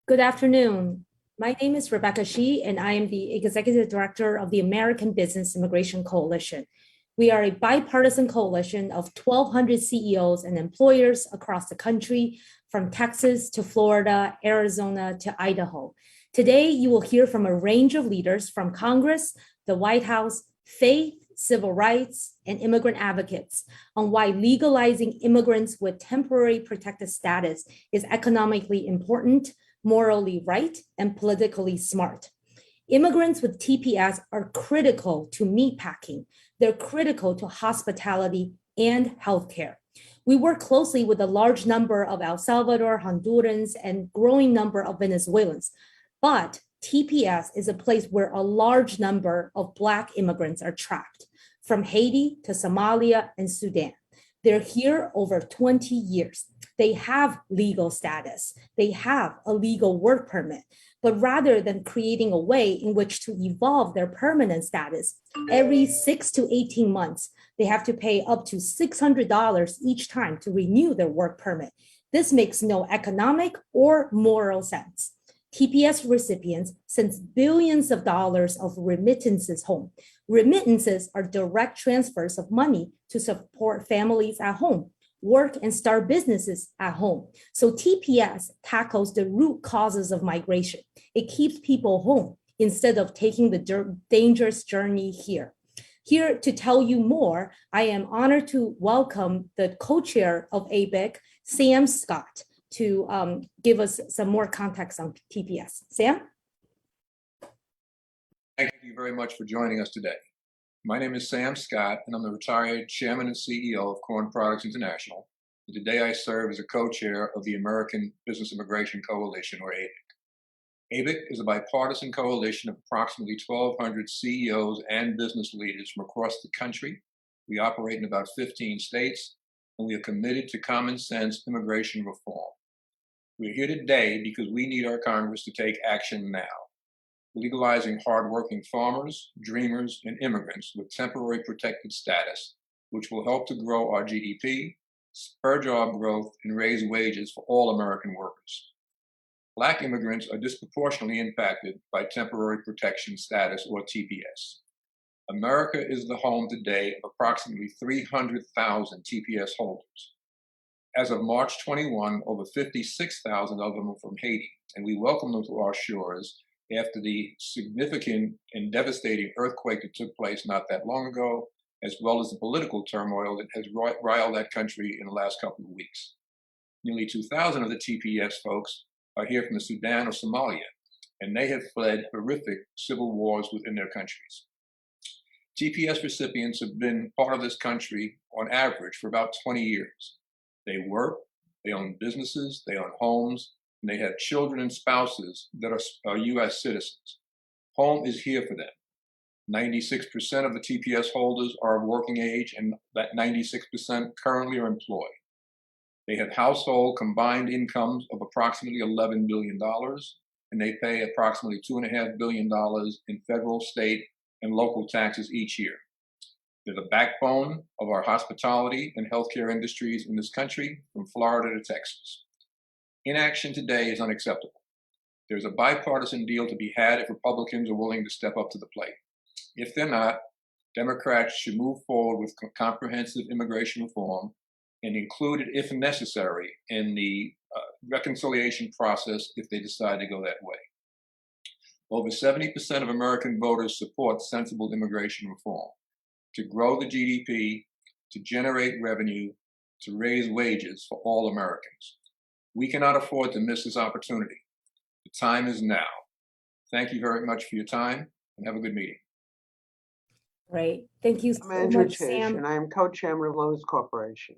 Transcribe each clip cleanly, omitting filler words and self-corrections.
Good afternoon. My name is Rebecca Shi, and I am the Executive Director of the American Business Immigration Coalition. We are a bipartisan coalition of 1,200 CEOs and employers across the country, from Texas to Florida, Arizona to Idaho. Today, you will hear from a range of leaders from Congress, the White House, faith, civil rights, and immigrant advocates on why legalizing immigrants with temporary protected status is economically important, morally right, and politically smart. Immigrants with TPS are critical to meatpacking. They're critical to hospitality and healthcare. We work closely with a large number of El Salvador, Hondurans, and growing number of Venezuelans. But TPS is a place where a large number of Black immigrants are trapped, from Haiti to Somalia and Sudan. They're here over 20 years. They have legal status. They have a legal work permit. But rather than creating a way in which to evolve their permanent status, every 6 to 18 months, they have to pay up to $600 each time to renew their work permit. This makes no economic or moral sense. TPS recipients send billions of dollars of remittances home. Remittances are direct transfers of money to support families at home, work and start businesses at home. So TPS tackles the root causes of migration. It keeps people home instead of taking the dangerous journey here. Here to tell you more, I am honored to welcome the co-chair of ABIC, Sam Scott, to give us some more context on TPS. Sam? Thank you very much for joining us today. My name is Sam Scott, and I'm the retired chairman and CEO of Corn Products International. And today I serve as a co-chair of the American Business Immigration Coalition, or ABIC. ABIC is a bipartisan coalition of approximately 1,200 CEOs and business leaders from across the country. We operate in about 15 states, and we are committed to common sense immigration reform. We're here today because we need our Congress to take action now. Legalizing hardworking farmers, dreamers, and immigrants with temporary protected status, which will help to grow our GDP, spur job growth, and raise wages for all American workers. Black immigrants are disproportionately impacted by temporary protection status, or TPS. America is the home today of approximately 300,000 TPS holders. As of March 21, over 56,000 of them are from Haiti, and we welcome them to our shores after the significant and devastating earthquake that took place not that long ago, as well as the political turmoil that has riled that country in the last couple of weeks. Nearly 2,000 of the TPS folks are here from the Sudan or Somalia, and they have fled horrific civil wars within their countries. TPS recipients have been part of this country on average for about 20 years. They work, they own businesses, they own homes, and they have children and spouses that are U.S. citizens. Home is here for them. 96% of the TPS holders are of working age, and that 96% currently are employed. They have household combined incomes of approximately $11 billion, and they pay approximately $2.5 billion in federal, state, and local taxes each year. They're the backbone of our hospitality and healthcare industries in this country, from Florida to Texas. Inaction today is unacceptable. There's a bipartisan deal to be had if Republicans are willing to step up to the plate. If they're not, Democrats should move forward with comprehensive immigration reform and include it, if necessary, in the reconciliation process if they decide to go that way. Over 70% of American voters support sensible immigration reform to grow the GDP, to generate revenue, to raise wages for all Americans. We cannot afford to miss this opportunity. The time is now. Thank you very much for your time, and have a good meeting. Great. Thank you so I'm Andrew much, Tish, Sam. and I am co-chairman of Lowe's Corporation.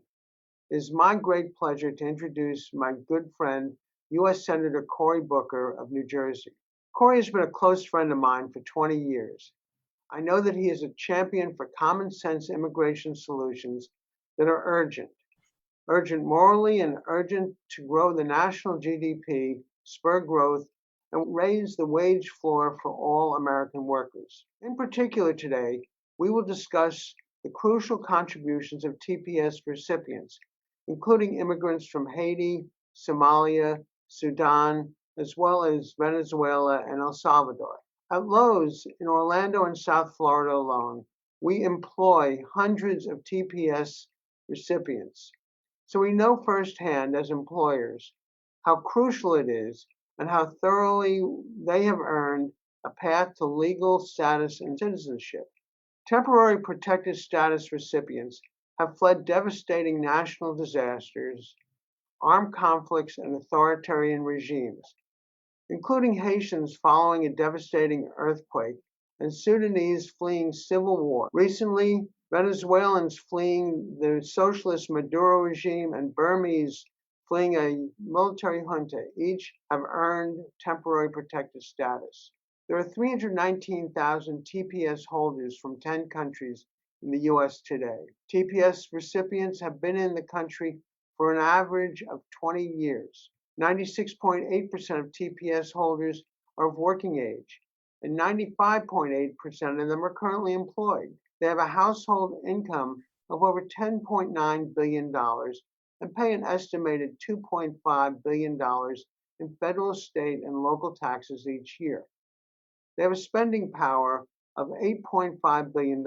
It is my great pleasure to introduce my good friend, U.S. Senator Cory Booker of New Jersey. Cory has been a close friend of mine for 20 years. I know that he is a champion for common sense immigration solutions that are urgent morally and urgent to grow the national GDP, spur growth, and raise the wage floor for all American workers. In particular today, we will discuss the crucial contributions of TPS recipients, including immigrants from Haiti, Somalia, Sudan, as well as Venezuela and El Salvador. At Lowe's in Orlando and South Florida alone, we employ hundreds of TPS recipients. So we know firsthand as employers how crucial it is and how thoroughly they have earned a path to legal status and citizenship. Temporary protected status recipients have fled devastating national disasters, armed conflicts, and authoritarian regimes, including Haitians following a devastating earthquake and Sudanese fleeing civil war. Recently, Venezuelans fleeing the socialist Maduro regime and Burmese fleeing a military junta each have earned temporary protected status. There are 319,000 TPS holders from 10 countries in the US today. TPS recipients have been in the country for an average of 20 years. 96.8% of TPS holders are of working age, and 95.8% of them are currently employed. They have a household income of over $10.9 billion and pay an estimated $2.5 billion in federal, state, and local taxes each year. They have a spending power of $8.5 billion.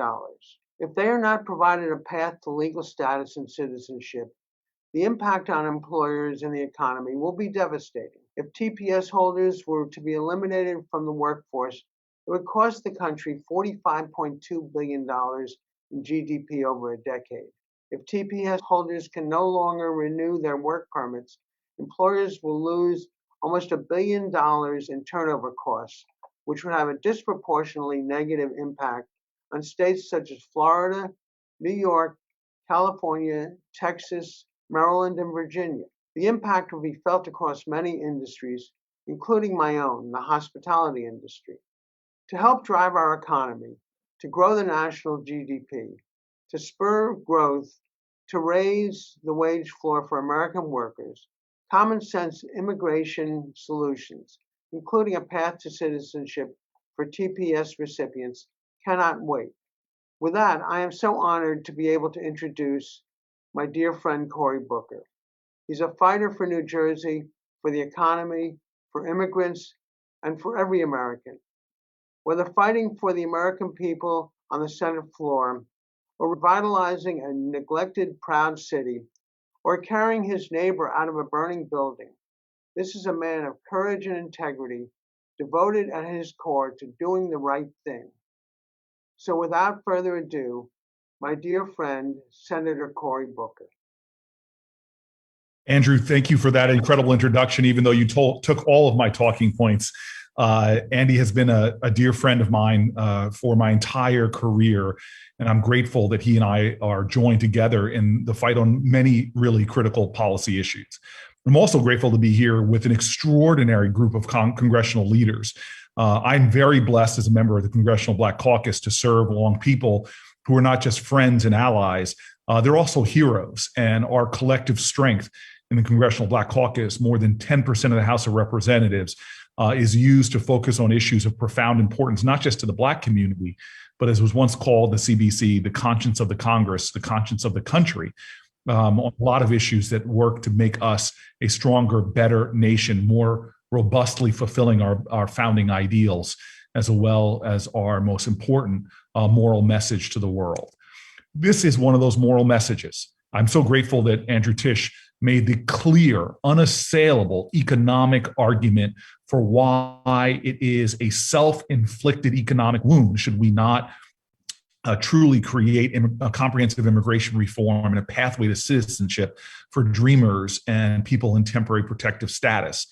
If they are not provided a path to legal status and citizenship, the impact on employers and the economy will be devastating. If TPS holders were to be eliminated from the workforce, it would cost the country $45.2 billion in GDP over a decade. If TPS holders can no longer renew their work permits, employers will lose almost $1 billion in turnover costs, which would have a disproportionately negative impact on states such as Florida, New York, California, Texas, Maryland, and Virginia. The impact will be felt across many industries, including my own, the hospitality industry. To help drive our economy, to grow the national GDP, to spur growth, to raise the wage floor for American workers, common sense immigration solutions, including a path to citizenship for TPS recipients, cannot wait. With that, I am so honored to be able to introduce my dear friend Cory Booker. He's a fighter for New Jersey, for the economy, for immigrants, and for every American. Whether fighting for the American people on the Senate floor, or revitalizing a neglected, proud city, or carrying his neighbor out of a burning building, this is a man of courage and integrity, devoted at his core to doing the right thing. So without further ado, my dear friend, Senator Cory Booker. Andrew, thank you for that incredible introduction, even though you took all of my talking points. Andy has been a dear friend of mine for my entire career, and I'm grateful that he and I are joined together in the fight on many really critical policy issues. I'm also grateful to be here with an extraordinary group of congressional leaders. I'm very blessed as a member of the Congressional Black Caucus to serve along people who are not just friends and allies, they're also heroes, and our collective strength in the Congressional Black Caucus, more than 10% of the House of Representatives, is used to focus on issues of profound importance, not just to the Black community, but as was once called the CBC, the conscience of the Congress, the conscience of the country, on a lot of issues that work to make us a stronger, better nation, more robustly fulfilling our founding ideals, as well as our most important moral message to the world. This is one of those moral messages. I'm so grateful that Andrew Tisch made the clear, unassailable economic argument for why it is a self-inflicted economic wound should we not truly create a comprehensive immigration reform and a pathway to citizenship for dreamers and people in temporary protective status.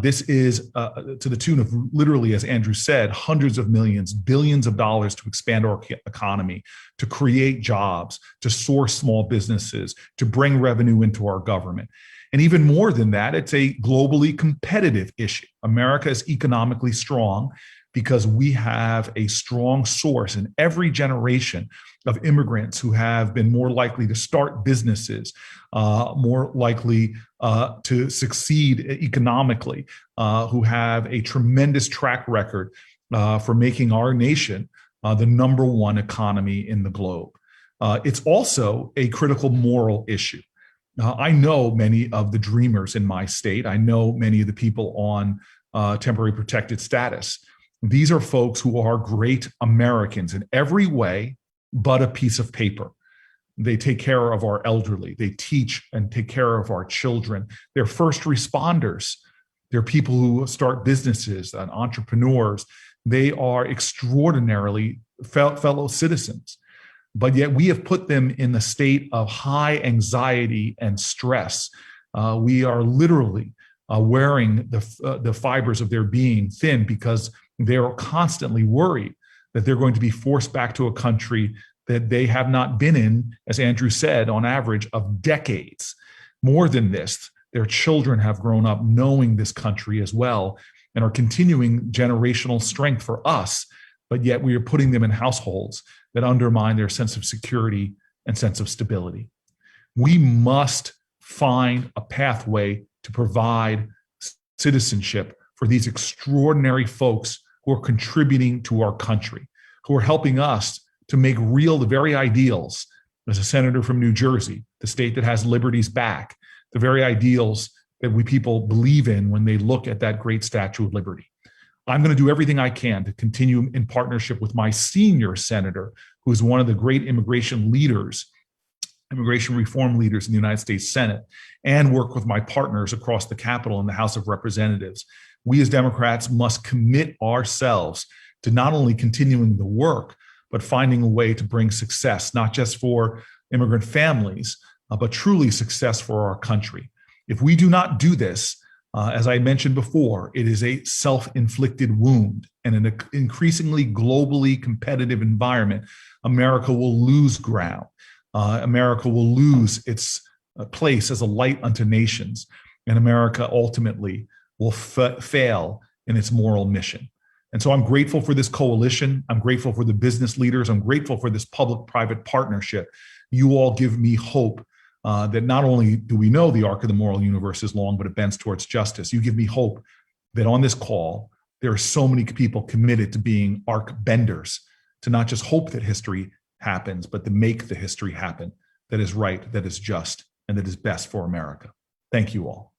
This is to the tune of literally, as Andrew said, hundreds of millions, billions of dollars to expand our economy, to create jobs, to source small businesses, to bring revenue into our government. And even more than that, it's a globally competitive issue. America is economically strong because we have a strong source in every generation of immigrants who have been more likely to start businesses, more likely to succeed economically, who have a tremendous track record for making our nation the #1 economy in the globe. It's also a critical moral issue. I know many of the dreamers in my state. I know many of the people on temporary protected status. These are folks who are great Americans in every way but a piece of paper. They take care of our elderly. They teach and take care of our children. They're first responders. They're people who start businesses and entrepreneurs. They are extraordinarily fellow citizens. But yet we have put them in the state of high anxiety and stress. We are literally wearing the fibers of their being thin because they're constantly worried that they're going to be forced back to a country that they have not been in, as Andrew said, on average of decades. More than this, their children have grown up knowing this country as well and are continuing generational strength for us, but yet we are putting them in households that undermine their sense of security and sense of stability. We must find a pathway to provide citizenship for these extraordinary folks who are contributing to our country, who are helping us to make real the very ideals, as a senator from New Jersey, the state that has liberties back, the very ideals that we people believe in when they look at that great Statue of Liberty. I'm going to do everything I can to continue in partnership with my senior senator, who is one of the great immigration reform leaders in the United States Senate, and work with my partners across the Capitol and the House of Representatives. We as Democrats must commit ourselves to not only continuing the work, but finding a way to bring success, not just for immigrant families, but truly success for our country. If we do not do this, as I mentioned before, it is a self-inflicted wound, and in an increasingly globally competitive environment, America will lose ground. America will lose its place as a light unto nations, and America ultimately will fail in its moral mission. And so I'm grateful for this coalition. I'm grateful for the business leaders. I'm grateful for this public-private partnership. You all give me hope that not only do we know the arc of the moral universe is long, but it bends towards justice. You give me hope that on this call, there are so many people committed to being arc benders, to not just hope that history happens, but to make the history happen that is right, that is just, and that is best for America. Thank you all.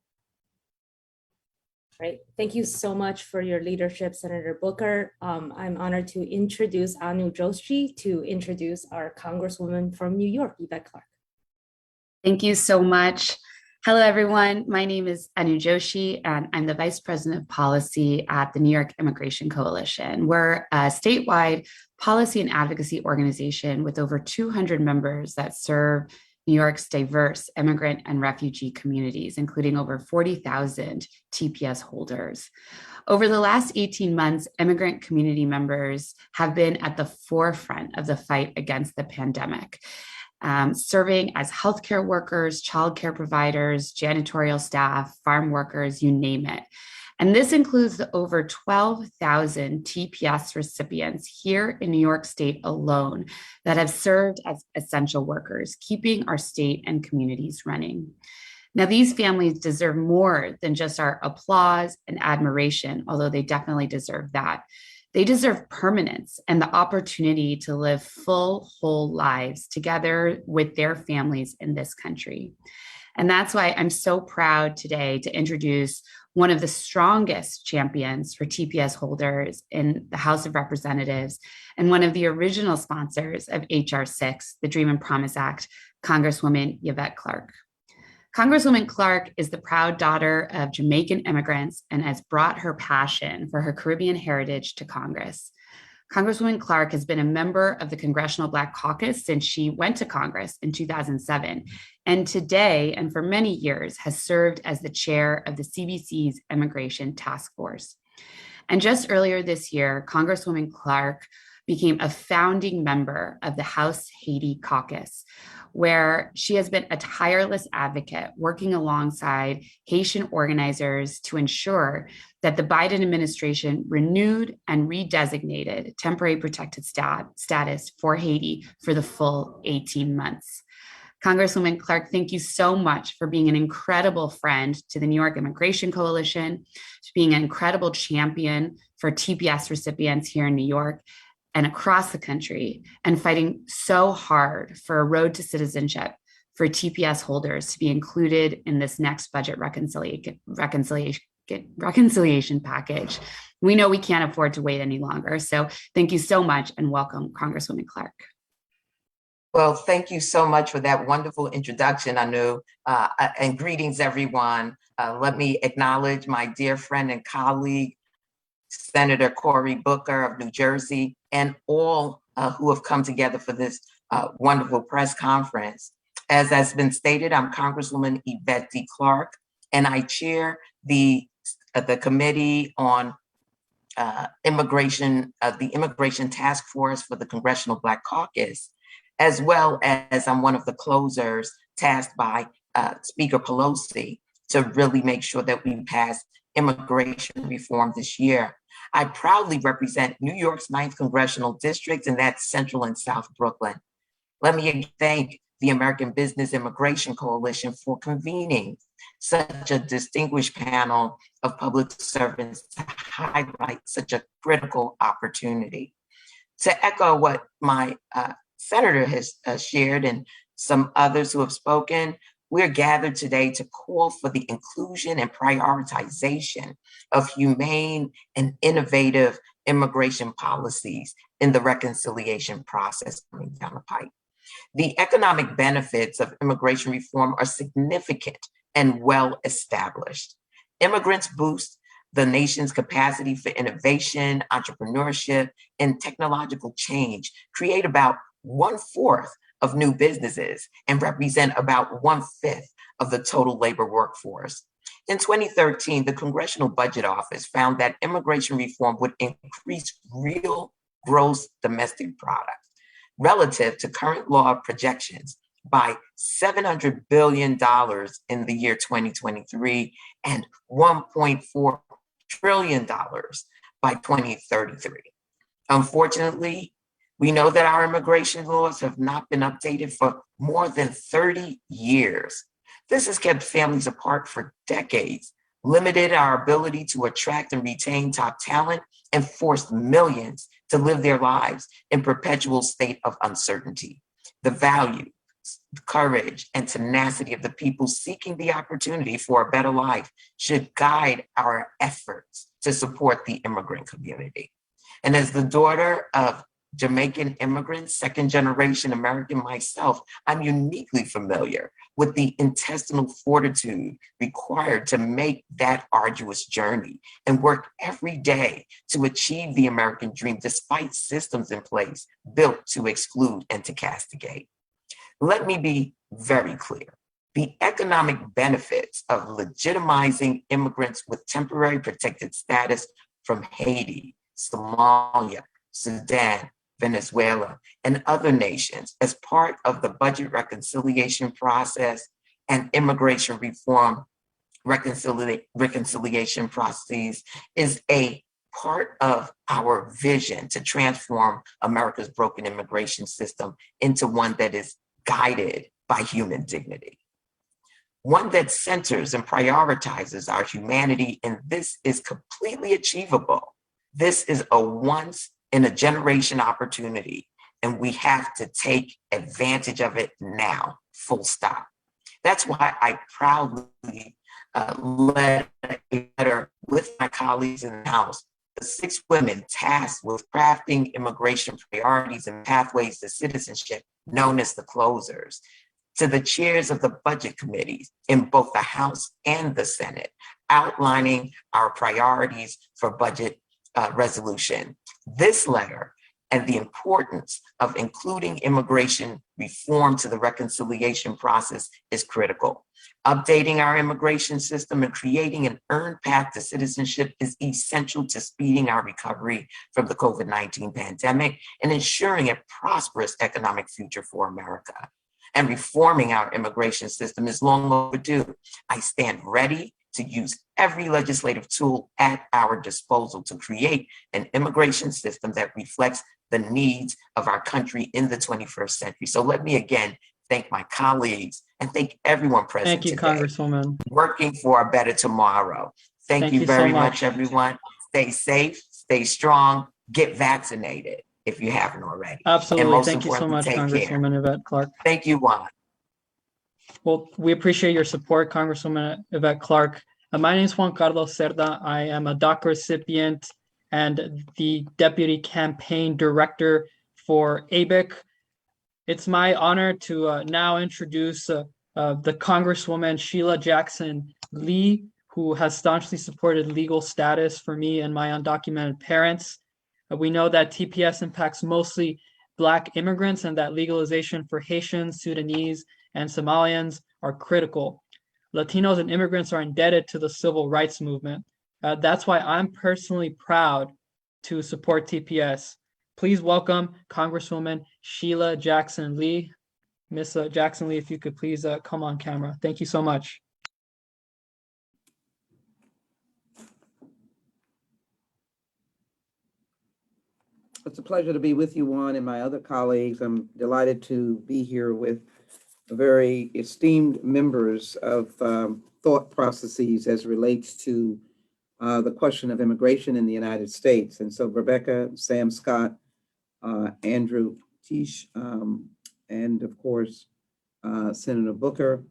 Right. Thank you so much for your leadership, Senator Booker. I'm honored to introduce Anu Joshi to introduce our Congresswoman from New York, Yvette Clarke. Thank you so much. Hello, everyone. My name is Anu Joshi, and I'm the Vice President of Policy at the New York Immigration Coalition. We're a statewide policy and advocacy organization with over 200 members that serve New York's diverse immigrant and refugee communities, including over 40,000 TPS holders. Over the last 18 months, immigrant community members have been at the forefront of the fight against the pandemic, serving as healthcare workers, childcare providers, janitorial staff, farm workers, you name it. And this includes the over 12,000 TPS recipients here in New York State alone that have served as essential workers, keeping our state and communities running. Now, these families deserve more than just our applause and admiration, although they definitely deserve that. They deserve permanence and the opportunity to live full, whole lives together with their families in this country. And that's why I'm so proud today to introduce one of the strongest champions for TPS holders in the House of Representatives and one of the original sponsors of H.R. 6, the Dream and Promise Act, Congresswoman Yvette Clarke. Congresswoman Clarke is the proud daughter of Jamaican immigrants and has brought her passion for her Caribbean heritage to Congress. Congresswoman Clarke has been a member of the Congressional Black Caucus since she went to Congress in 2007, and today, and for many years, has served as the chair of the CBC's Immigration Task Force. And just earlier this year, Congresswoman Clarke became a founding member of the House Haiti Caucus, where she has been a tireless advocate working alongside Haitian organizers to ensure that the Biden administration renewed and redesignated temporary protected status for Haiti for the full 18 months. Congresswoman Clarke, thank you so much for being an incredible friend to the New York Immigration Coalition, to being an incredible champion for TPS recipients here in New York and across the country, and fighting so hard for a road to citizenship for TPS holders to be included in this next budget reconciliation package. We know we can't afford to wait any longer. So thank you so much and welcome, Congresswoman Clarke. Well, thank you so much for that wonderful introduction, Anu, and greetings, everyone. Let me acknowledge my dear friend and colleague, Senator Cory Booker of New Jersey, and all who have come together for this wonderful press conference. As has been stated, I'm Congresswoman Yvette Clarke, and I chair the Committee on Immigration, the Immigration Task Force for the Congressional Black Caucus, as well as I'm one of the closers tasked by Speaker Pelosi to really make sure that we pass immigration reform this year. I proudly represent New York's 9th Congressional District, and that's Central and South Brooklyn. Let me thank the American Business Immigration Coalition for convening such a distinguished panel of public servants to highlight such a critical opportunity. To echo what my senator has shared and some others who have spoken, we're gathered today to call for the inclusion and prioritization of humane and innovative immigration policies in the reconciliation process coming down the pipe. The economic benefits of immigration reform are significant and well established. Immigrants boost the nation's capacity for innovation, entrepreneurship, and technological change, create about 1/4 of new businesses, and represent about 1/5 of the total labor workforce. In 2013, the Congressional Budget Office found that immigration reform would increase real gross domestic product relative to current law projections by $700 billion in the year 2023 and $1.4 trillion by 2033. Unfortunately, we know that our immigration laws have not been updated for more than 30 years. This has kept families apart for decades, limited our ability to attract and retain top talent, and forced millions to live their lives in perpetual state of uncertainty. The value, courage, and tenacity of the people seeking the opportunity for a better life should guide our efforts to support the immigrant community. And as the daughter of Jamaican immigrants, second-generation American myself, I'm uniquely familiar with the intestinal fortitude required to make that arduous journey and work every day to achieve the American dream despite systems in place built to exclude and to castigate. Let me be very clear. The economic benefits of legitimizing immigrants with temporary protected status from Haiti, Somalia, Sudan, Venezuela, and other nations as part of the budget reconciliation process and immigration reform reconciliation processes is a part of our vision to transform America's broken immigration system into one that is guided by human dignity. One that centers and prioritizes our humanity, and this is completely achievable. This is a once in a generation opportunity, and we have to take advantage of it now, full stop. That's why I proudly led a letter with my colleagues in the House, the 6 women tasked with crafting immigration priorities and pathways to citizenship, known as the closers, to the chairs of the budget committees in both the House and the Senate, outlining our priorities for budget resolution. This letter and the importance of including immigration reform to the reconciliation process is critical. Updating our immigration system and creating an earned path to citizenship is essential to speeding our recovery from the COVID-19 pandemic and ensuring a prosperous economic future for America. And reforming our immigration system is long overdue. I stand ready to use every legislative tool at our disposal to create an immigration system that reflects the needs of our country in the 21st century. So let me again thank my colleagues and thank everyone present Thank you, today, Congresswoman. working for a better tomorrow. Thank you very much, everyone. Stay safe, stay strong, get vaccinated if you haven't already. Absolutely. Thank you so much, Congresswoman Yvette Clarke. Thank you, Juan. Well, we appreciate your support, Congresswoman Yvette Clarke. My name is Juan Carlos Cerda. I am a DACA recipient and the Deputy Campaign Director for ABIC. It's my honor to now introduce the Congresswoman Sheila Jackson Lee, who has staunchly supported legal status for me and my undocumented parents. We know that TPS impacts mostly Black immigrants and that legalization for Haitians, Sudanese, and Somalians are critical. Latinos and immigrants are indebted to the civil rights movement. That's why I'm personally proud to support TPS. Please welcome Congresswoman Sheila Jackson Lee. Miss Jackson Lee, if you could please come on camera. Thank you so much. It's a pleasure to be with you, Juan, and my other colleagues. I'm delighted to be here with very esteemed members of thought processes as relates to the question of immigration in the United States. And so Rebecca, Sam Scott, Andrew Tisch, and of course, Senator Booker,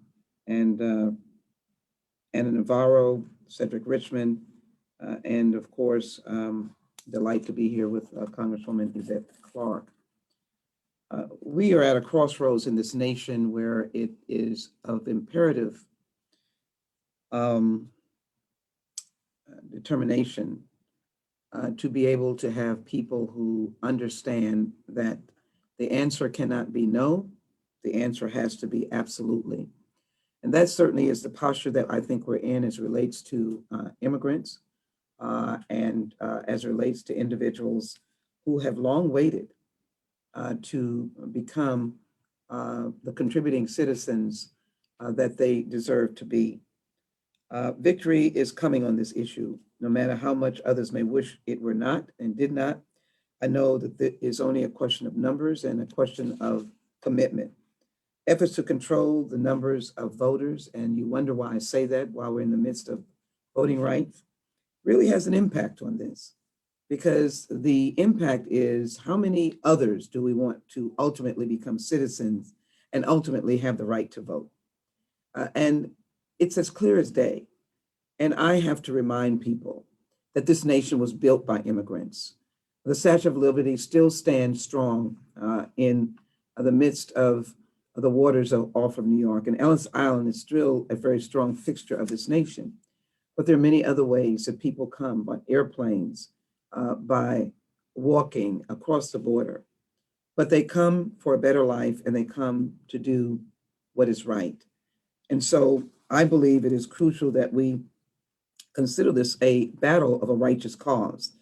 and Anna Navarro, Cedric Richmond, and of course, delight to be here with Congresswoman Yvette Clarke. We are at a crossroads in this nation where it is of imperative determination to be able to have people who understand that the answer cannot be no, the answer has to be absolutely. And that certainly is the posture that I think we're in as it relates to immigrants and as it relates to individuals who have long waited to become the contributing citizens that they deserve to be. Victory is coming on this issue, no matter how much others may wish it were not and did not. I know that it is only a question of numbers and a question of commitment. Efforts to control the numbers of voters, and you wonder why I say that while we're in the midst of voting rights, really has an impact on this, because the impact is how many others do we want to ultimately become citizens and ultimately have the right to vote? And it's as clear as day. And I have to remind people that this nation was built by immigrants. The Statue of Liberty still stands strong in the midst of the waters off of New York. And Ellis Island is still a very strong fixture of this nation. But there are many other ways that people come, by airplanes, by walking across the border. But they come for a better life, and they come to do what is right. And so I believe it is crucial that we consider this a battle of a righteous cause.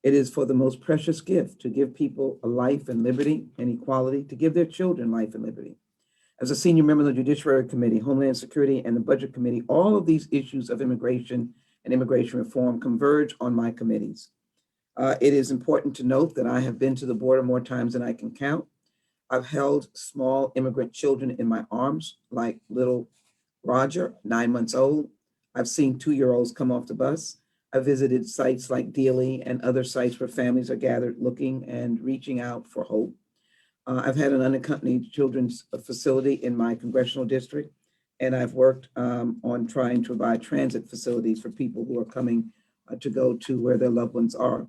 It is for the most precious gift to give people a life and liberty and equality, to give their children life and liberty. As a senior member of the Judiciary Committee, Homeland Security, and the Budget Committee, all of these issues of immigration and immigration reform converge on my committees. It is important to note that I have been to the border more times than I can count. I've held small immigrant children in my arms, like little Roger, 9 months old. I've seen 2-year-olds come off the bus. I visited sites like Dealey and other sites where families are gathered looking and reaching out for hope. I've had an unaccompanied children's facility in my congressional district, and I've worked on trying to provide transit facilities for people who are coming to go to where their loved ones are.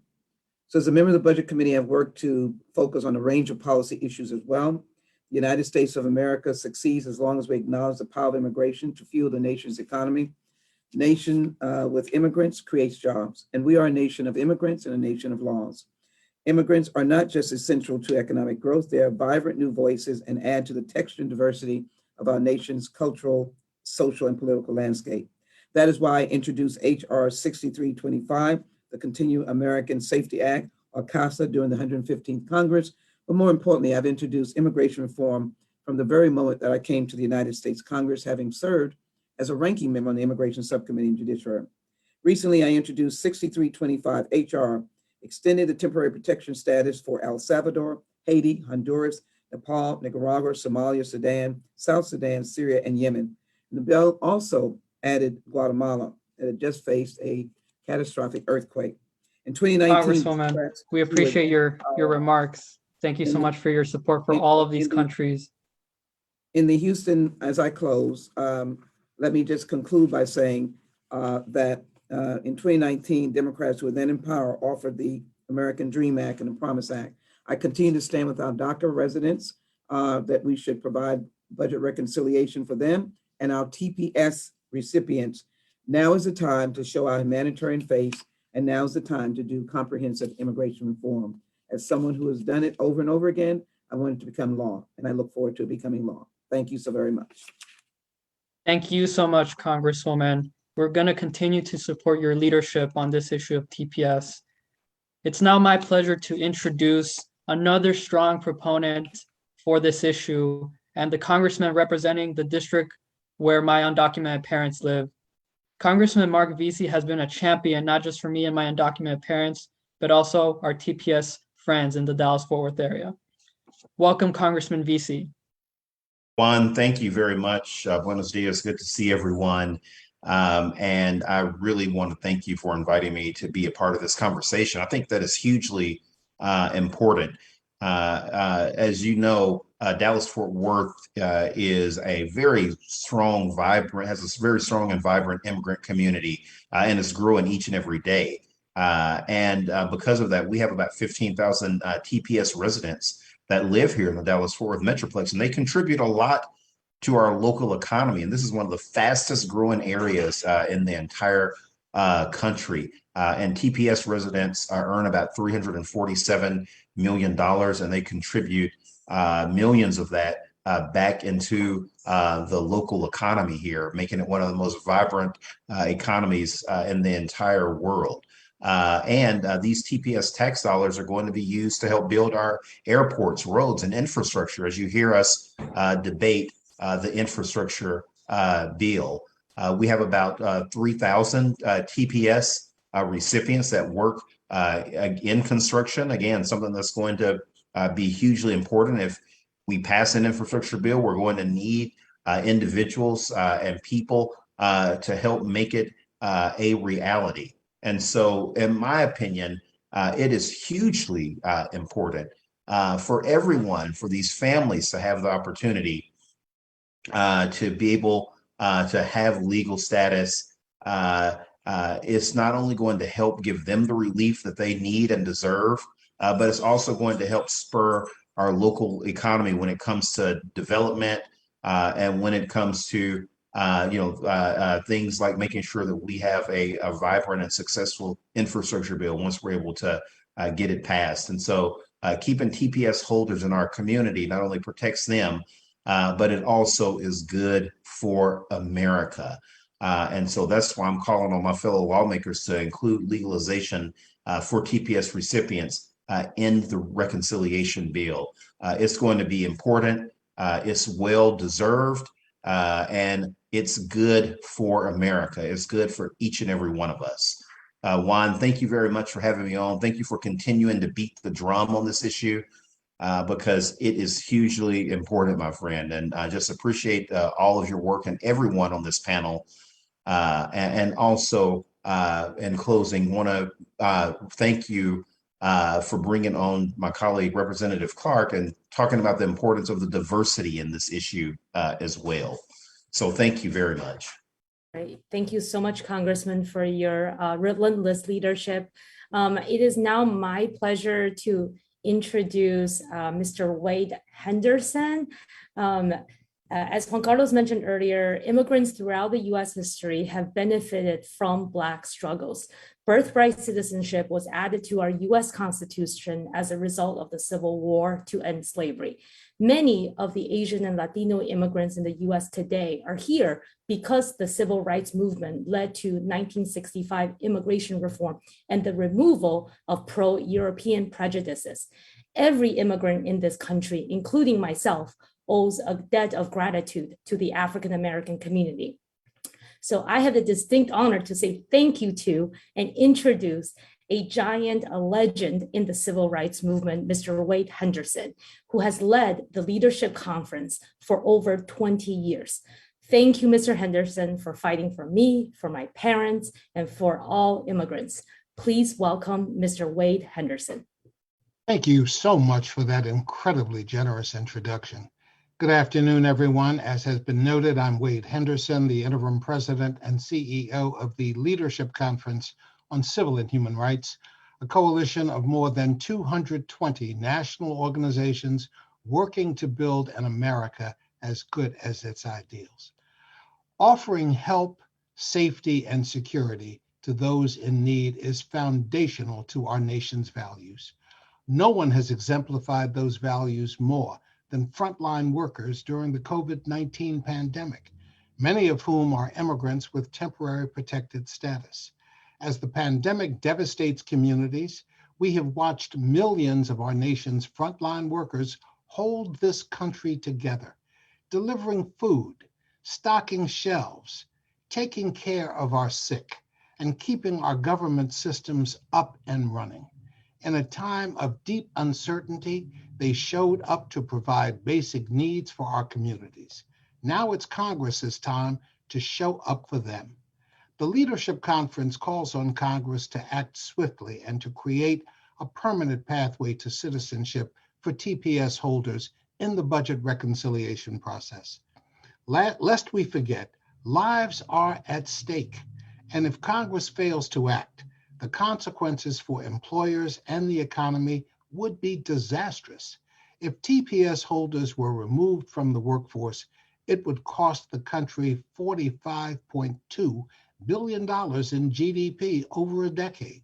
So as a member of the Budget Committee, I've worked to focus on a range of policy issues as well. The United States of America succeeds as long as we acknowledge the power of immigration to fuel the nation's economy. Nation with immigrants creates jobs, and we are a nation of immigrants and a nation of laws. Immigrants are not just essential to economic growth, they are vibrant new voices and add to the texture and diversity of our nation's cultural, social, and political landscape. That is why I introduced HR 6325, the Continuing American Safety Act, or CASA, during the 115th Congress. But more importantly, I've introduced immigration reform from the very moment that I came to the United States Congress, having served as a ranking member on the Immigration Subcommittee and Judiciary. Recently, I introduced 6325 HR, extended the temporary protection status for El Salvador, Haiti, Honduras, Nepal, Nicaragua, Somalia, Sudan, South Sudan, Syria, and Yemen. And the bill also added Guatemala that had just faced a catastrophic earthquake. In 2019, Congresswoman, we appreciate your remarks. Thank you so much for your support for all of these countries. in the Houston, as I close, let me just conclude by saying that in 2019, Democrats who were then in power offered the American Dream Act and the Promise Act. I continue to stand with our DACA residents that we should provide budget reconciliation for them and our TPS recipients. Now is the time to show our humanitarian face, and now is the time to do comprehensive immigration reform. As someone who has done it over and over again, I want it to become law, and I look forward to it becoming law. Thank you so very much. Thank you so much, Congresswoman. We're going to continue to support your leadership on this issue of TPS. It's now my pleasure to introduce another strong proponent for this issue and the congressman representing the district where my undocumented parents live. Congressman Mark Vesey has been a champion, not just for me and my undocumented parents, but also our TPS friends in the Dallas-Fort Worth area. Welcome, Congressman Vesey. Juan, thank you very much. Buenos dias. Good to see everyone. And I really want to thank you for inviting me to be a part of this conversation. I think that is hugely important. As you know, Dallas-Fort Worth is a very strong, has a very strong and vibrant immigrant community, and is growing each and every day. And because of that, we have about 15,000 TPS residents that live here in the Dallas-Fort Worth Metroplex, and they contribute a lot to our local economy. And this is one of the fastest growing areas in the entire country. And TPS residents earn about $347 million, and they contribute millions of that back into the local economy here, making it one of the most vibrant economies in the entire world. And these TPS tax dollars are going to be used to help build our airports, roads, and infrastructure. As you hear us debate the infrastructure bill, we have about 3,000 TPS recipients that work in construction. Again, something that's going to be hugely important. If we pass an infrastructure bill, we're going to need individuals and people to help make it a reality. And so, in my opinion, it is hugely important for everyone, for these families to have the opportunity to be able to have legal status. It's not only going to help give them the relief that they need and deserve, but it's also going to help spur our local economy when it comes to development and when it comes to things like making sure that we have a vibrant and successful infrastructure bill once we're able to get it passed. And so keeping TPS holders in our community not only protects them, but it also is good for America. And so that's why I'm calling on my fellow lawmakers to include legalization for TPS recipients in the reconciliation bill. It's going to be important. It's well deserved. And it's good for America. It's good for each and every one of us. Juan, thank you very much for having me on. Thank you for continuing to beat the drum on this issue because it is hugely important, my friend. And I just appreciate all of your work and everyone on this panel. And also, in closing, want to thank you for bringing on my colleague, Representative Clarke, and talking about the importance of the diversity in this issue as well. So thank you very much. Great. Thank you so much, Congressman, for your relentless leadership. It is now my pleasure to introduce Mr. Wade Henderson. As Juan Carlos mentioned earlier, immigrants throughout the U.S. history have benefited from Black struggles. Birthright citizenship was added to our U.S. Constitution as a result of the Civil War to end slavery. Many of the Asian and Latino immigrants in the U.S. today are here because the civil rights movement led to 1965 immigration reform and the removal of pro-European prejudices. Every immigrant in this country, including myself, owes a debt of gratitude to the African American community. So I have the distinct honor to say thank you to and introduce a giant, a legend in the civil rights movement, Mr. Wade Henderson, who has led the leadership conference for over 20 years. Thank you, Mr. Henderson, for fighting for me, for my parents, and for all immigrants. Please welcome Mr. Wade Henderson. Thank you so much for that incredibly generous introduction. Good afternoon, everyone. As has been noted, I'm Wade Henderson, the interim president and CEO of the Leadership Conference on Civil and Human Rights, a coalition of more than 220 national organizations working to build an America as good as its ideals. Offering help, safety, and security to those in need is foundational to our nation's values. No one has exemplified those values more than frontline workers during the COVID-19 pandemic, many of whom are immigrants with temporary protected status. As the pandemic devastates communities, we have watched millions of our nation's frontline workers hold this country together, delivering food, stocking shelves, taking care of our sick, and keeping our government systems up and running. In a time of deep uncertainty, they showed up to provide basic needs for our communities. Now it's Congress's time to show up for them. The Leadership Conference calls on Congress to act swiftly and to create a permanent pathway to citizenship for TPS holders in the budget reconciliation process. Lest we forget, lives are at stake, and if Congress fails to act, the consequences for employers and the economy would be disastrous. If TPS holders were removed from the workforce, it would cost the country $45.2 billion in GDP over a decade.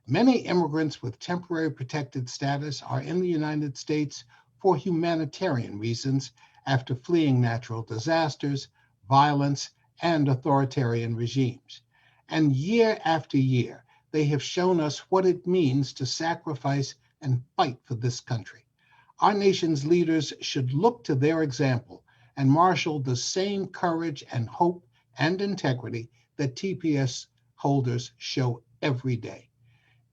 Many immigrants with temporary protected status are in the United States for humanitarian reasons after fleeing natural disasters, violence, and authoritarian regimes. And year after year, they have shown us what it means to sacrifice and fight for this country. Our nation's leaders should look to their example and marshal the same courage and hope and integrity that TPS holders show every day.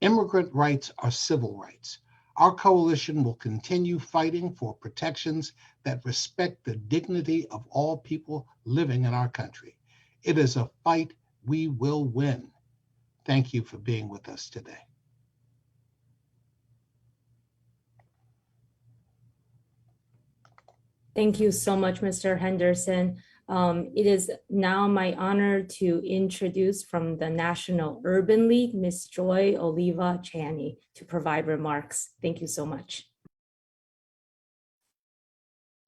Immigrant rights are civil rights. Our coalition will continue fighting for protections that respect the dignity of all people living in our country. It is a fight we will win. Thank you for being with us today. Thank you so much, Mr. Henderson. It is now my honor to introduce from the National Urban League, Ms. Joy Oliva Chaney, to provide remarks. Thank you so much.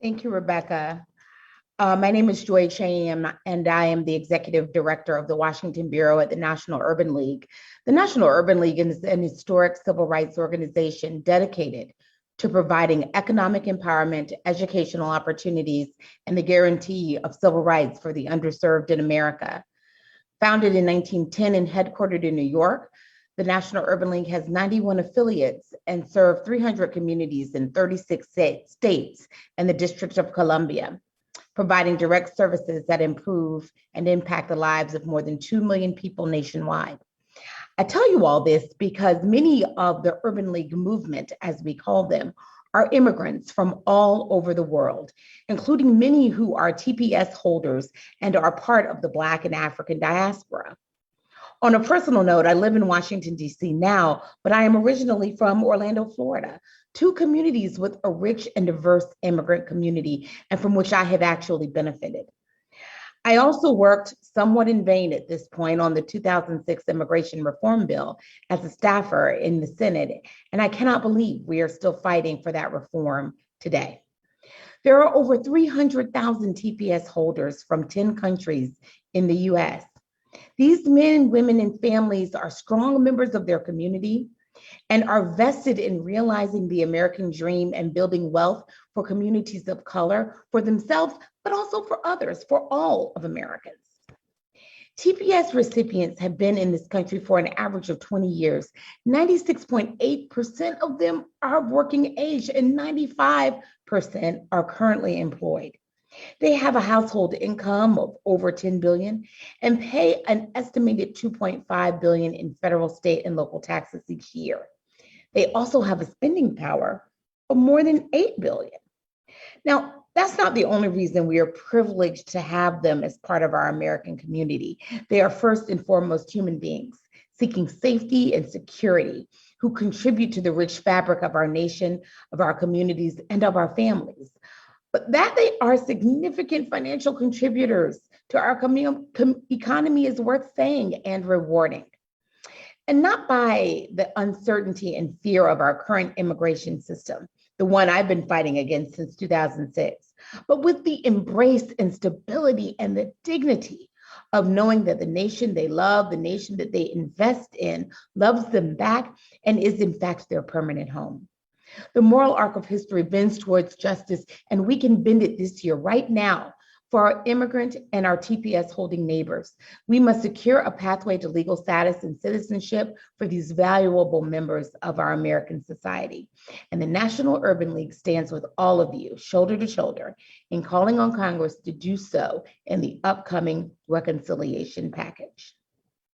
Thank you, Rebecca. My name is Joy Chaney, and I am the Executive Director of the Washington Bureau at the National Urban League. The National Urban League is an historic civil rights organization dedicated to providing economic empowerment, educational opportunities, and the guarantee of civil rights for the underserved in America. Founded in 1910 and headquartered in New York, the National Urban League has 91 affiliates and serves 300 communities in 36 states and the District of Columbia, providing direct services that improve and impact the lives of more than 2 million people nationwide. I tell you all this because many of the Urban League movement, as we call them, are immigrants from all over the world, including many who are TPS holders and are part of the Black and African diaspora. On a personal note, I live in Washington, D.C. now, but I am originally from Orlando, Florida, two communities with a rich and diverse immigrant community, and from which I have actually benefited. I also worked somewhat in vain at this point on the 2006 immigration reform bill as a staffer in the Senate, and I cannot believe we are still fighting for that reform today. There are over 300,000 TPS holders from 10 countries in the U.S. These men, women, and families are strong members of their community and are vested in realizing the American dream and building wealth for communities of color, for themselves, but also for others, for all of Americans. TPS recipients have been in this country for an average of 20 years. 96.8% of them are working age and 95% are currently employed. They have a household income of over $10 billion and pay an estimated $2.5 billion in federal, state, and local taxes each year. They also have a spending power of more than $8 billion. Now, that's not the only reason we are privileged to have them as part of our American community. They are first and foremost human beings seeking safety and security who contribute to the rich fabric of our nation, of our communities, and of our families. but that they are significant financial contributors to our economy is worth saying and rewarding. And not by the uncertainty and fear of our current immigration system, the one I've been fighting against since 2006, but with the embrace and stability and the dignity of knowing that the nation they love, the nation that they invest in, loves them back and is in fact their permanent home. The moral arc of history bends towards justice, and we can bend it this year, right now, for our immigrant and our TPS holding neighbors. We must secure a pathway to legal status and citizenship for these valuable members of our American society. And the National Urban League stands with all of you, shoulder to shoulder, in calling on Congress to do so in the upcoming reconciliation package.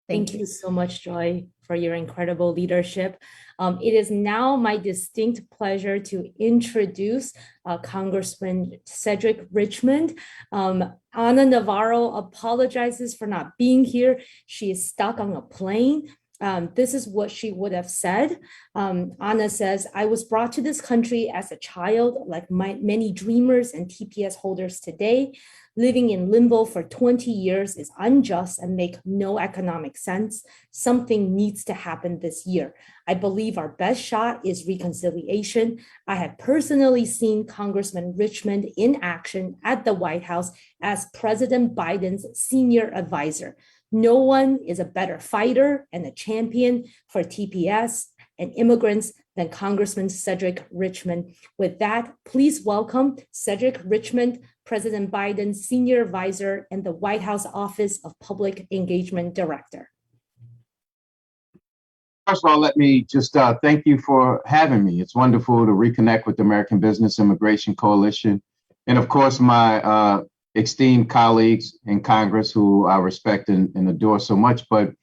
Thank you so much, Joy, for your incredible leadership. It is now my distinct pleasure to introduce Congressman Cedric Richmond. Ana Navarro apologizes for not being here. She is stuck on a plane. This is what she would have said. Ana says, I was brought to this country as a child, like many dreamers and TPS holders today. Living in limbo for 20 years is unjust and make no economic sense. Something needs to happen this year. I believe our best shot is reconciliation. I have personally seen Congressman Richmond in action at the White House as President Biden's senior advisor. No one is a better fighter and a champion for TPS and immigrants than Congressman Cedric Richmond. With that, please welcome Cedric Richmond, President Biden's senior advisor and the White House Office of Public Engagement Director. First of all, let me just thank you for having me. It's wonderful to reconnect with the American Business Immigration Coalition. And of course, my esteemed colleagues in Congress who I respect and adore so much, but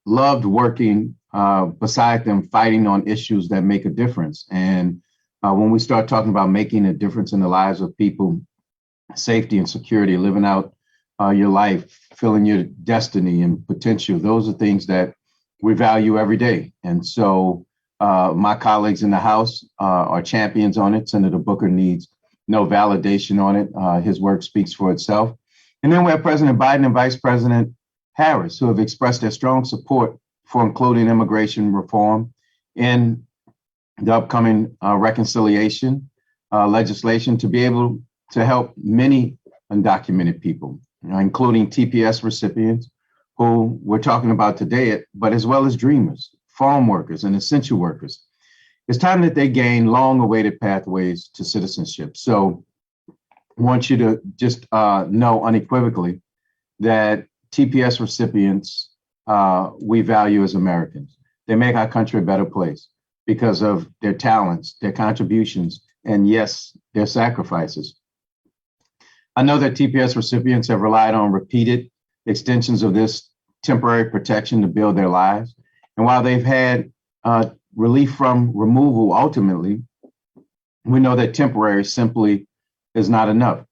loved working beside them, fighting on issues that make a difference. And when we start talking about making a difference in the lives of people, safety and security, living out your life, filling your destiny and potential, those are things that we value every day. And so my colleagues in the House are champions on it. Senator Booker needs no validation on it. His work speaks for itself. And then we have President Biden and Vice President Harris, who have expressed their strong support for including immigration reform in the upcoming reconciliation legislation to be able to help many undocumented people, including TPS recipients who we're talking about today, but as well as dreamers, farm workers, and essential workers. It's time that they gain long-awaited pathways to citizenship. So I want you to just know unequivocally that TPS recipients we value as Americans. They make our country a better place because of their talents, their contributions, and yes, their sacrifices. I know that TPS recipients have relied on repeated extensions of this temporary protection to build their lives. And while they've had relief from removal, ultimately, we know that temporary simply is not enough.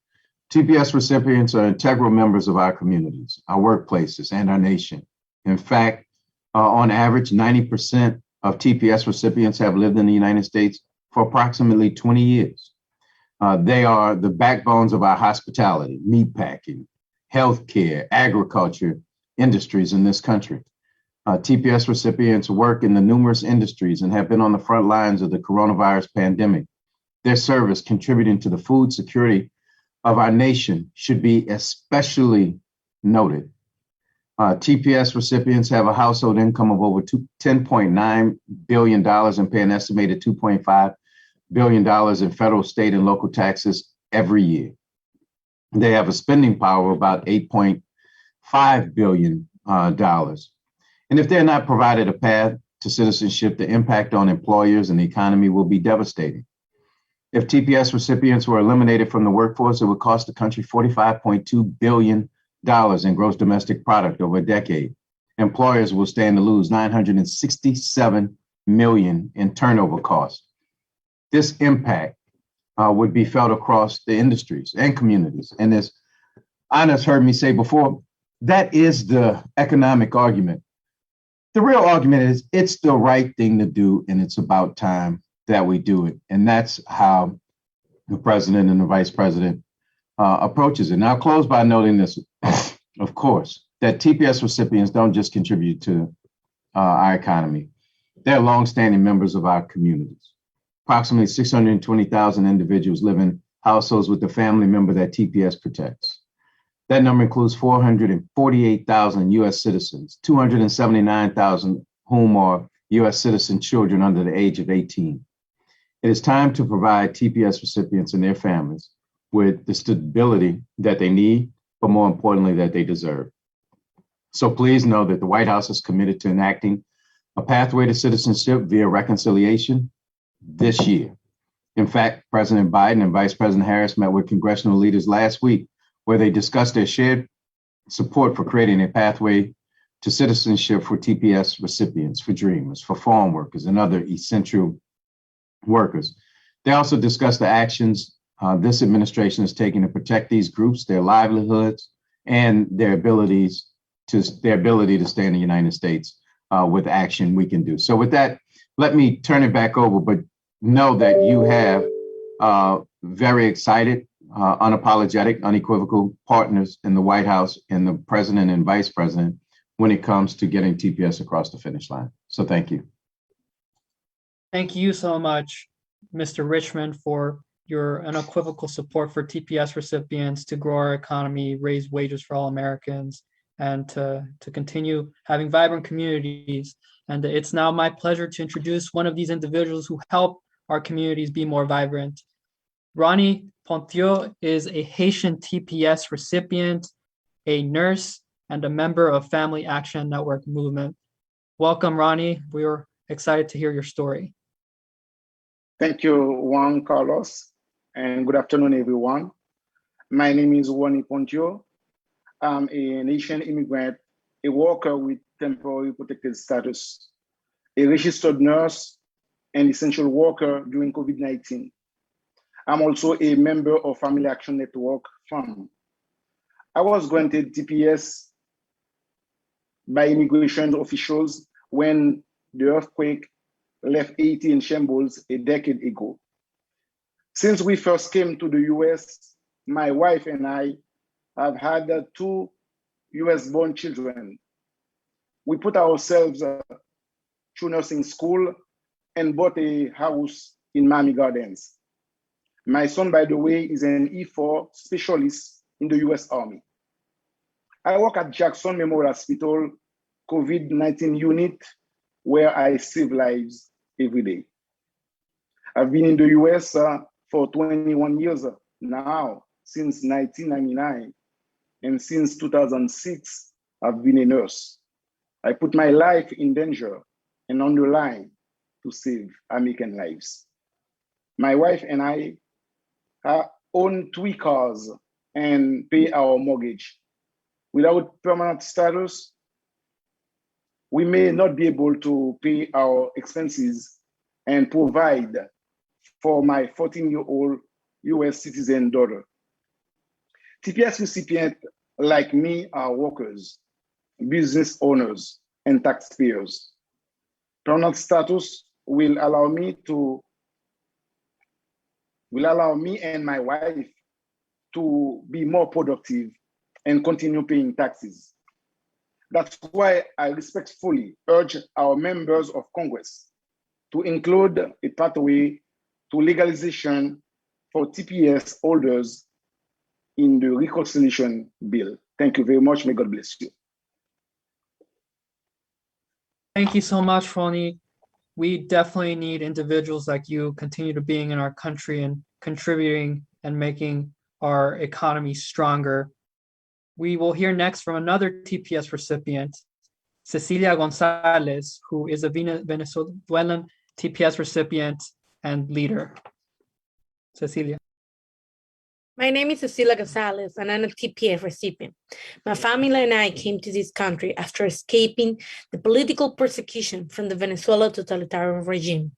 TPS recipients are integral members of our communities, our workplaces, and our nation. In fact, on average, 90% of TPS recipients have lived in the United States for approximately 20 years. They are the backbones of our hospitality, meatpacking, healthcare, agriculture industries in this country. TPS recipients work in the numerous industries and have been on the front lines of the coronavirus pandemic. Their service contributing to the food security of our nation should be especially noted. TPS recipients have a household income of over $10.9 billion and pay an estimated $2.5 billion in federal, state, and local taxes every year. They have a spending power of about $8.5 billion. And if they're not provided a path to citizenship, the impact on employers and the economy will be devastating. If TPS recipients were eliminated from the workforce, it would cost the country $45.2 billion in gross domestic product over a decade. Employers will stand to lose $967 million in turnover costs. This impact would be felt across the industries and communities. And as Anna's heard me say before, that is the economic argument. The real argument is it's the right thing to do, and it's about time that we do it. And that's how the president and the vice president approaches it. And I'll close by noting this, of course, that TPS recipients don't just contribute to our economy. They're longstanding members of our communities. Approximately 620,000 individuals live in households with a family member that TPS protects. That number includes 448,000 U.S. citizens, 279,000 whom are U.S. citizen children under the age of 18. It is time to provide TPS recipients and their families with the stability that they need, but more importantly, that they deserve. So please know that the White House is committed to enacting a pathway to citizenship via reconciliation this year. In fact, President Biden and Vice President Harris met with congressional leaders last week, where they discussed their shared support for creating a pathway to citizenship for TPS recipients, for dreamers, for farm workers, and other essential workers. They also discussed the actions this administration is taking to protect these groups, their livelihoods, and their ability to stay in the United States with action we can do. So with that, let me turn it back over, but know that you have very excited, unapologetic, unequivocal partners in the White House and the president and vice president when it comes to getting TPS across the finish line. So thank you. Thank you so much, Mr. Richmond, for your unequivocal support for TPS recipients to grow our economy, raise wages for all Americans, and to continue having vibrant communities. And it's now my pleasure to introduce one of these individuals who help our communities be more vibrant. Ronnie Ponthieu is a Haitian TPS recipient, a nurse, and a member of Family Action Network movement. Welcome, Ronnie. We are excited to hear your story. Thank you, Juan Carlos, and good afternoon, everyone. My name is Ronnie Ponthieu. I'm a Haitian immigrant, a worker with temporary protected status, a registered nurse, and essential worker during COVID-19. I'm also a member of Family Action Network, FAM. I was granted TPS by immigration officials when the earthquake left Haiti in shambles a decade ago. Since we first came to the US, my wife and I have had 2 US-born children. We put ourselves through nursing school and bought a house in Miami Gardens. My son, by the way, is an E4 specialist in the US Army. I work at Jackson Memorial Hospital COVID-19 unit, where I save lives every day. I've been in the US for 21 years now, since 1999. And since 2006, I've been a nurse. I put my life in danger and on the line to save American lives. My wife and I own 3 cars and pay our mortgage. Without permanent status, we may not be able to pay our expenses and provide for my 14-year-old US citizen daughter. TPS recipients like me are workers, business owners, and taxpayers. Permanent status will allow me and my wife to be more productive and continue paying taxes. That's why I respectfully urge our members of Congress to include a pathway to legalization for TPS holders in the reconciliation bill. Thank you very much. May God bless you. Thank you so much, Ronnie. We definitely need individuals like you continue to being in our country and contributing and making our economy stronger. We will hear next from another TPS recipient, Cecilia Gonzalez, who is a Venezuelan TPS recipient and leader. Cecilia. My name is Sheila Gonzalez, and I'm a TPS recipient. My family and I came to this country after escaping the political persecution from the Venezuela totalitarian regime.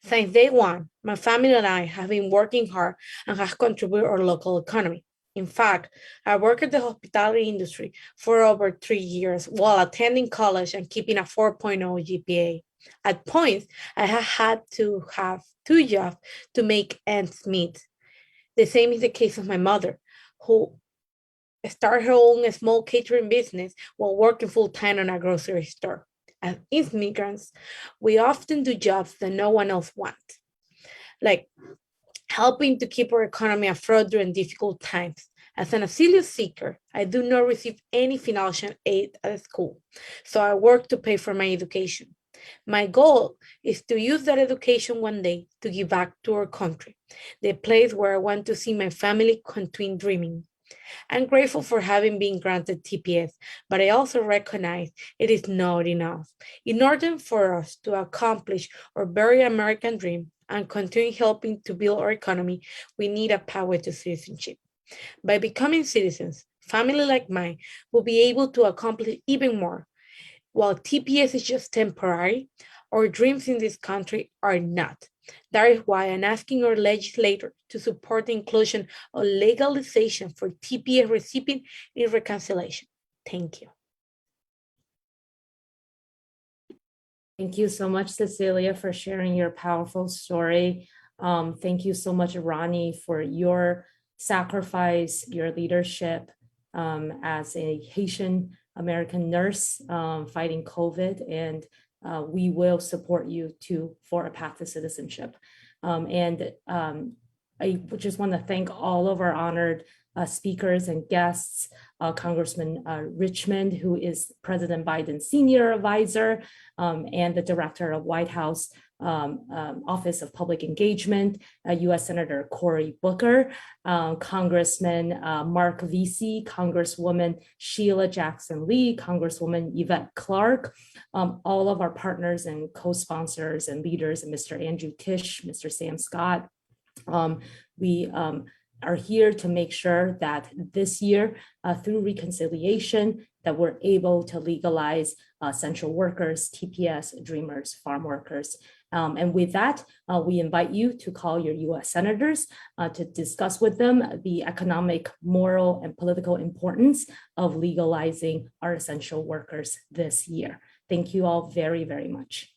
Since day one, my family and I have been working hard and have contributed to our local economy. In fact, I worked at the hospitality industry for over 3 years while attending college and keeping a 4.0 GPA. At points, I have had to have 2 jobs to make ends meet. The same is the case of my mother, who started her own small catering business while working full-time in a grocery store. As immigrants, we often do jobs that no one else wants, like helping to keep our economy afloat during difficult times. As an asylum seeker, I do not receive any financial aid at school, so I work to pay for my education. My goal is to use that education one day to give back to our country, the place where I want to see my family continue dreaming. I'm grateful for having been granted TPS, but I also recognize it is not enough. In order for us to accomplish our very American dream and continue helping to build our economy, we need a pathway to citizenship. By becoming citizens, family like mine will be able to accomplish even more. While TPS is just temporary, our dreams in this country are not. That is why I'm asking our legislator to support the inclusion of legalization for TPS recipient in reconciliation. Thank you. Thank you so much, Cecilia, for sharing your powerful story. Thank you so much, Ronnie, for your sacrifice, your leadership as a Haitian American nurse fighting COVID, and we will support you too for a path to citizenship. I just want to thank all of our honored speakers and guests, Congressman Richmond, who is President Biden's senior advisor and the director of White House Office of Public Engagement, U.S. Senator Cory Booker, Congressman Mark Vesey, Congresswoman Sheila Jackson Lee, Congresswoman Yvette Clarke, all of our partners and co-sponsors and leaders, and Mr. Andrew Tisch, Mr. Sam Scott. We are here to make sure that this year, through reconciliation, that we're able to legalize essential workers, TPS, dreamers, farm workers. And with that, we invite you to call your US senators to discuss with them the economic, moral, and political importance of legalizing our essential workers this year. Thank you all very, very much.